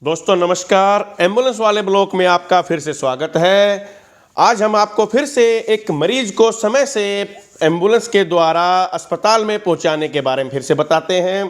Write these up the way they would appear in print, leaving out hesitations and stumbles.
दोस्तों नमस्कार, एम्बुलेंस वाले ब्लॉक में आपका फिर से स्वागत है। आज हम आपको फिर से एक मरीज को समय से एम्बुलेंस के द्वारा अस्पताल में पहुंचाने के बारे में फिर से बताते हैं।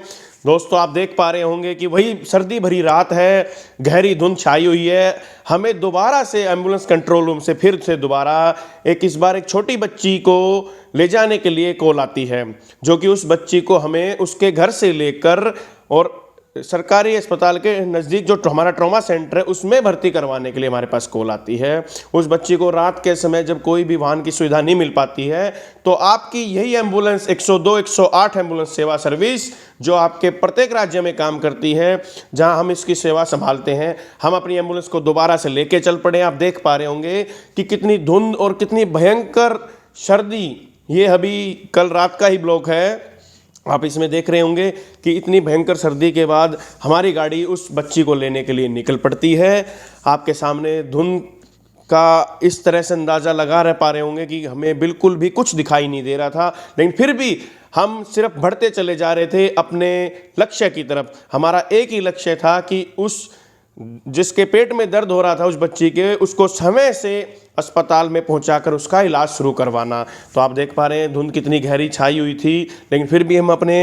दोस्तों आप देख पा रहे होंगे कि वही सर्दी भरी रात है, गहरी धुंध छाई हुई है। हमें दोबारा से एम्बुलेंस कंट्रोल रूम से फिर से दोबारा इस बार एक छोटी बच्ची को ले जाने के लिए कॉल आती है, जो कि उस बच्ची को हमें उसके घर से लेकर और सरकारी अस्पताल के नज़दीक जो हमारा ट्रॉमा सेंटर है उसमें भर्ती करवाने के लिए हमारे पास कॉल आती है। उस बच्ची को रात के समय जब कोई भी वाहन की सुविधा नहीं मिल पाती है तो आपकी यही एम्बुलेंस 102 108 एम्बुलेंस सेवा सर्विस जो आपके प्रत्येक राज्य में काम करती है, जहां हम इसकी सेवा संभालते हैं, हम अपनी एम्बुलेंस को दोबारा से लेके चल पड़े। आप देख पा रहे होंगे कि कितनी धुंध और कितनी भयंकर सर्दी, ये अभी कल रात का ही ब्लॉक है। आप इसमें देख रहे होंगे कि इतनी भयंकर सर्दी के बाद हमारी गाड़ी उस बच्ची को लेने के लिए निकल पड़ती है। आपके सामने धुंध का इस तरह से अंदाज़ा लगा रह पा रहे होंगे कि हमें बिल्कुल भी कुछ दिखाई नहीं दे रहा था, लेकिन फिर भी हम सिर्फ बढ़ते चले जा रहे थे अपने लक्ष्य की तरफ। हमारा एक ही लक्ष्य था कि उस जिसके पेट में दर्द हो रहा था उस बच्ची के, उसको समय से अस्पताल में पहुंचाकर उसका इलाज शुरू करवाना। तो आप देख पा रहे हैं धुंध कितनी गहरी छाई हुई थी, लेकिन फिर भी हम अपने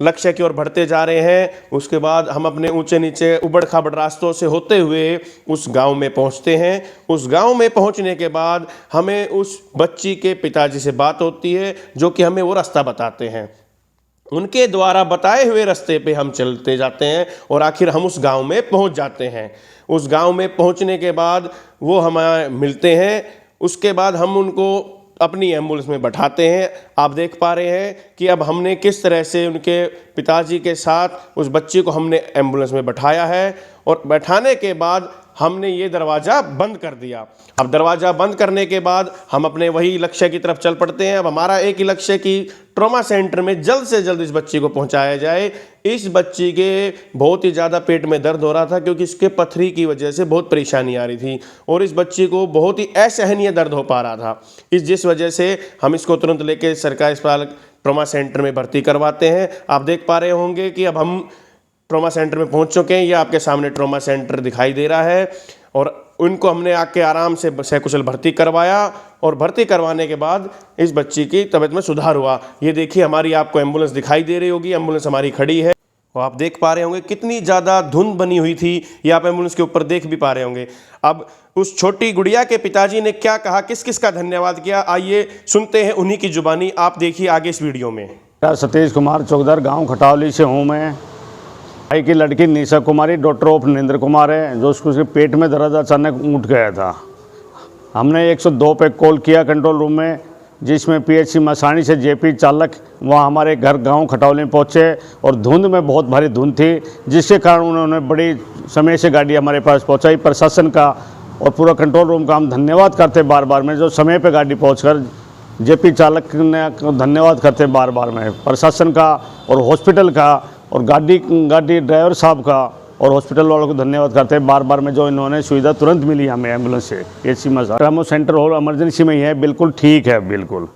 लक्ष्य की ओर बढ़ते जा रहे हैं। उसके बाद हम अपने ऊंचे नीचे उबड़ खाबड़ रास्तों से होते हुए उस गांव में पहुंचते हैं। उस गांव में पहुंचने के बाद हमें उस बच्ची के पिताजी से बात होती है, जो कि हमें वो रास्ता बताते हैं। उनके द्वारा बताए हुए रास्ते पे हम चलते जाते हैं और आखिर हम उस गांव में पहुंच जाते हैं। उस गांव में पहुंचने के बाद वो हमें मिलते हैं। उसके बाद हम उनको अपनी एम्बुलेंस में बैठाते हैं। आप देख पा रहे हैं कि अब हमने किस तरह से उनके पिताजी के साथ उस बच्ची को हमने एम्बुलेंस में बैठाया है और बैठाने के बाद हमने ये दरवाज़ा बंद कर दिया। अब दरवाज़ा बंद करने के बाद हम अपने वही लक्ष्य की तरफ चल पड़ते हैं। अब हमारा एक ही लक्ष्य कि ट्रॉमा सेंटर में जल्द से जल्द इस बच्ची को पहुंचाया जाए। इस बच्ची के बहुत ही ज़्यादा पेट में दर्द हो रहा था, क्योंकि इसके पथरी की वजह से बहुत परेशानी आ रही थी और इस बच्ची को बहुत ही असहनीय दर्द हो पा रहा था। जिस वजह से हम इसको तुरंत लेके सरकारी अस्पताल ट्रॉमा सेंटर में भर्ती करवाते हैं। आप देख पा रहे होंगे कि अब हम ट्रॉमा सेंटर में पहुंच चुके हैं। ये आपके सामने ट्रॉमा सेंटर दिखाई दे रहा है और उनको हमने आके आराम से सकुशल भर्ती करवाया और भर्ती करवाने के बाद इस बच्ची की तबीयत में सुधार हुआ। ये देखिए हमारी आपको एम्बुलेंस दिखाई दे रही होगी, एम्बुलेंस हमारी खड़ी है और आप देख पा रहे होंगे कितनी ज़्यादा धुंध बनी हुई थी, ये आप एम्बुलेंस के ऊपर देख भी पा रहे होंगे। अब उस छोटी गुड़िया के पिताजी ने क्या कहा, किस किस का धन्यवाद किया, आइए सुनते हैं उन्हीं की जुबानी। आप देखिए आगे इस वीडियो में। सतीश कुमार चौकदार, गांव खटावली से हूं मैं। भाई की लड़की निशा कुमारी डॉक्टर ऑफ नरेंद्र कुमार है, जो उसके पेट में दर्द अचानक उठ गया था। हमने 102 पे कॉल किया कंट्रोल रूम में, जिसमें पीएचसी मसानी से जेपी चालक वहाँ हमारे घर गांव खटावली में पहुँचे और धुंध में बहुत भारी धुंध थी, जिसके कारण उन्होंने बड़ी समय से गाड़ी हमारे पास पहुँचाई। प्रशासन का और पूरा कंट्रोल रूम का हम धन्यवाद करते बार बार में, जो समय पर गाड़ी पहुँच जेपी चालक ने धन्यवाद करते बार बार में, प्रशासन का और हॉस्पिटल का और गाड़ी ड्राइवर साहब का और हॉस्पिटल वालों को धन्यवाद करते हैं बार बार में, जो इन्होंने सुविधा तुरंत मिली हमें एम्बुलेंस से। पीएचसी में ट्रॉमा सेंटर और इमरजेंसी में ही है, बिल्कुल ठीक है बिल्कुल।